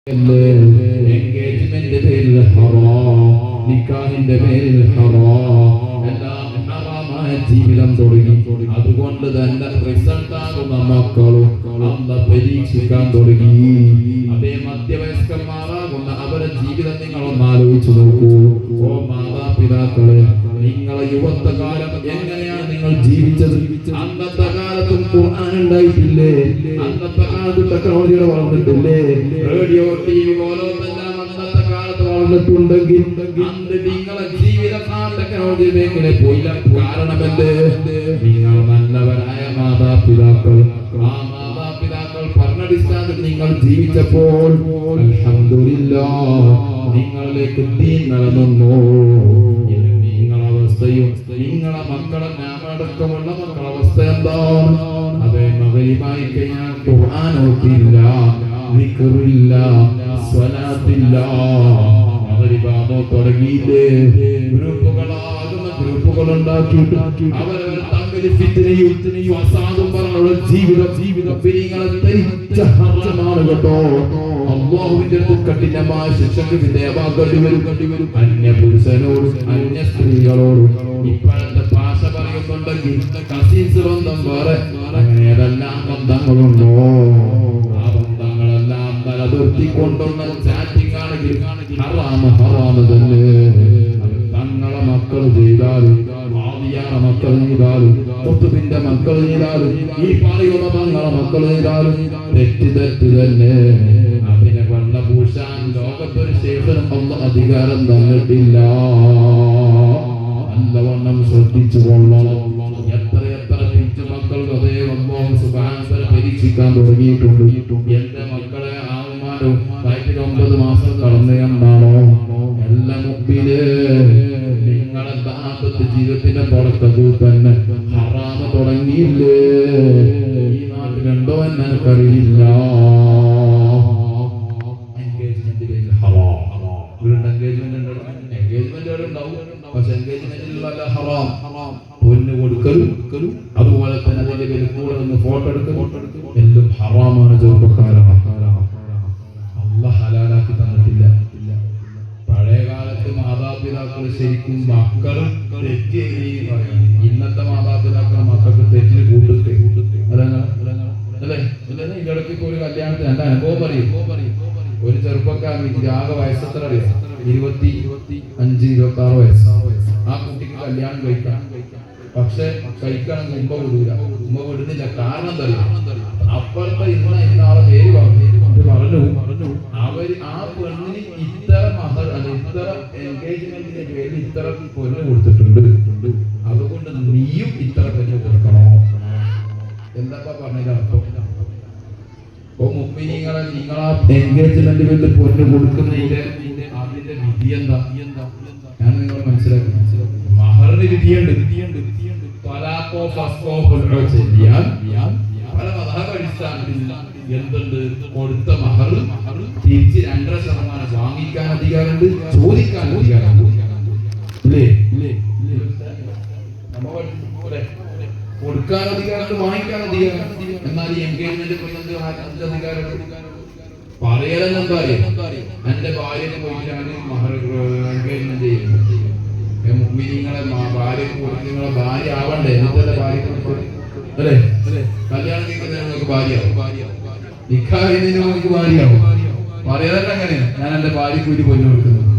Engagement പേരിൽ ഹറാം, നിക്കാഹിന്റെ പേരിൽ ഹറാം, എല്ലാം ഹറാമായ ജീവിതം തുടങ്ങി. അതുകൊണ്ട് തന്നെ റിസൾട്ട് ആകുന്ന മക്കളും അള്ളാഹ് പരീക്ഷിക്കാൻ തുടങ്ങി. അതേ മധ്യവയസ്കന്മാരാകുന്ന അവരുടെ ജീവിതം നിങ്ങളൊന്ന് ആലോചിച്ചു നോക്കൂ. ഓ മാതാപിതാക്കളെ, നിങ്ങളെ യുവത്വകാലം എങ്ങനെയാണ് നിങ്ങൾ ജീവിച്ചത്? അന്നത്തെ കാലത്തും ഖുർആൻ ഉണ്ടായിട്ടില്ലേ? അന്നത്തെ കാലത്ത് ടെക്നോളജികൾ വളർന്നിട്ടില്ലേ? റേഡിയോ, TV ഓരോന്നെല്ലാം അന്നത്തെ കാലത്ത് വളർന്നിട്ടുണ്ടെങ്കിൽ അന്ന് നിങ്ങളെ ജീവിതം ആ ടെക്നോളജി മേഖല പോയില്ല. കാരണം എന്ത്? നിങ്ങൾ നല്ലവരായ മാതാപിതാക്കൾ, ആ മാതാപിതാക്കൾ പറഞ്ഞടിസ്ഥാനത്തിൽ നിങ്ങൾ ജീവിച്ചപ്പോൾ അൽഹംദുലില്ലാഹ് നിങ്ങളിലേക്ക് ദീൻ നടന്നു. നിങ്ങളെ മക്കളെ ഞാനടക്കമുള്ള മക്കളെ അവസ്ഥ എന്താണ്? അതേ മകരിബായി കഴിഞ്ഞാൽ ഖുർആൻ ഓതില്ല, ദിക്റില്ല, സ്വലാത്തില്ല. മകരിബാമോ തുടങ്ങിയില്ലേ? ഗ്രൂപ്പുകളാകുന്ന ഗ്രൂപ്പുകൾ ഉണ്ടാക്കിയിട്ട് അവരവർ തമ്മിൽ ഫിത്നയും ഫസാദും പറഞ്ഞുള്ള ജീവിതം നിങ്ങളെ ധരിച്ച ഹറാമാണ് കേട്ടോ. അല്ലാഹുവിന്റെ അടുത്ത് കഠിനമായ ശിക്ഷയ്ക്ക് വിധേയമാകേണ്ടി വരും. അന്യ പുരുഷനോടും അന്യ സ്ത്രീകളോടും ഇപ്പോഴത്തെ ഭാഷ പറയുന്നുണ്ടെങ്കിൽ കസീൻസ് ബന്ധം വേറെ, അങ്ങനെ ഏതെല്ലാം ബന്ധങ്ങളുണ്ടോ ആ ബന്ധങ്ങളെല്ലാം നിലനിർത്തിക്കൊണ്ടുള്ള ചാറ്റിംഗ് ആണെങ്കിൽ ഹറാമ് തന്നെ. തങ്ങളെ മക്കൾ ചെയ്താലും, ആദിയാറെ മക്കൾ ചെയ്താലും, കുത്തുബിന്റെ മക്കൾ ചെയ്താലും, ഈ പറയുന്ന തങ്ങളെ മക്കൾ ചെയ്താലും തെറ്റ് തന്നെ. അതിനെ വെള്ളപൂശാൻ ലോകത്തൊരു ശേഖരം ഒന്നും അധികാരം തന്നിട്ടില്ല. നല്ലവണ്ണം ശ്രദ്ധിച്ചു കൊള്ളണം. എത്ര പിഞ്ചു മക്കൾ അതേ അല്ലാഹു സുബ്ഹാനഹു വ തആല പരീക്ഷിക്കാൻ തുടങ്ങിയിട്ടുണ്ട്. എന്റെ മക്കളെ ആവുമാരും വയറ്റിൽ 9 മാസം കടന്നു എന്നാണോ? എല്ലാം മുമ്പില് നിങ്ങളെ ദാമ്പത്യ ജീവിതത്തിന്റെ തുടക്കത്തിൽ തന്നെ ഹറാമ് തുടങ്ങിയില്ലേ? ഈ നാട്ടിലുണ്ടോ എന്ന് എനിക്കറിയില്ല. പക്ഷെ എൻഗേജ്മെന്റിലുള്ള ഹറാം, പൊന്ന് കൊടുക്കലും അതുപോലെ തന്നെ അതിന്റെ പേര് കൂടെ നിന്ന് ഫോട്ടോ എടുക്കലും എല്ലാം ഹറാമാണ്. ചെറുപ്പക്കാരാണ്, അല്ലാഹ് ഹലാലാക്കി തന്നിട്ടില്ല. പഴയ കാലത്ത് മാതാപിതാക്കൾ ശരിക്കും മക്കളും തെറ്റ് പറയും. ഇന്നത്തെ മാതാപിതാക്കൾ മക്കൾക്ക് തെറ്റിന് കൂട്ടത്തെ അല്ലേ? ഇടയ്ക്ക് ഒരു കല്യാണത്തിന് എന്റെ അനുഭവം പറയും. ഒരു ചെറുപ്പക്കാരൻ ആകെ വയസ്സെത്ര അറിയാം? 25-26 വയസ്സ്. ആ കുട്ടിക്ക് കല്യാണം കഴിക്കാം, പക്ഷെ കഴിക്കണമെങ്കിൽ ഉമ്മ വിടുന്നില്ല. കാരണം തരും. അപ്പുറത്തെ ഇന്നാളെ പേര് പറഞ്ഞു അവര് ആ പെണ്ണിന് ഇത്ര മഹർ അല്ല, ഇത്ര എൻഗേജ്മെന്റിന്റെ പേരിൽ ഇത്ര പൊന്ന് കൊടുത്തിട്ടുണ്ട്, അതുകൊണ്ട് നീയും ഇത്ര പൊന്ന് കൊടുക്കണോ? എന്താ പറഞ്ഞതിന്റെ അർത്ഥം? നിങ്ങളാ എൻഗേജ്മെന്റ് പേരിൽ പൊന്ന് കൊടുക്കുന്നതിന്റെ അതിന്റെ വിധി എന്താ? ഞാൻ നിങ്ങൾ മനസ്സിലാക്കി. മഹറിന് വിധിയുണ്ട്. തലാഖോ ഫസ്ഖോ ചെയ്യാൻ പല മതഅടിസ്ഥാനത്തിൽ എന്തുണ്ട്? കൊടുത്ത മഹർ തിരിച്ച് 2.5% വാങ്ങിക്കാൻ അധികാരമുണ്ട്, ചോദിക്കാൻ അധികാരമുണ്ട്. കൊടുക്കാൻ അധികാരമുണ്ട്, വാങ്ങിക്കാൻ അധികാരമുണ്ട്. എന്നാൽ ഈ എൻഗേജ്മെന്റ് അധികാരമുണ്ട്. പറയലെന്താ അറിയാം? എന്റെ ഭാര്യനെ പോയിട്ടാണ് മഹർ എൻഗേജ്മെന്റ് ചെയ്യുന്നത്. നിങ്ങളെ ഭാര്യക്ക് നിങ്ങളെ ഭാര്യ ആവണ്ടേ? എന്നിട്ട് ഭാര്യ അല്ലേ? കല്യാണം കഴിക്കുന്നതിന് നിങ്ങൾക്ക് ഭാര്യയാവും, നിക്കാഹിന് നിങ്ങൾക്ക് ഭാര്യയാവും. പറയലല്ല അങ്ങനെ ഞാൻ എന്റെ ഭാര്യക്ക് ഒരു പൊന്നു കൊടുക്കുന്നത്.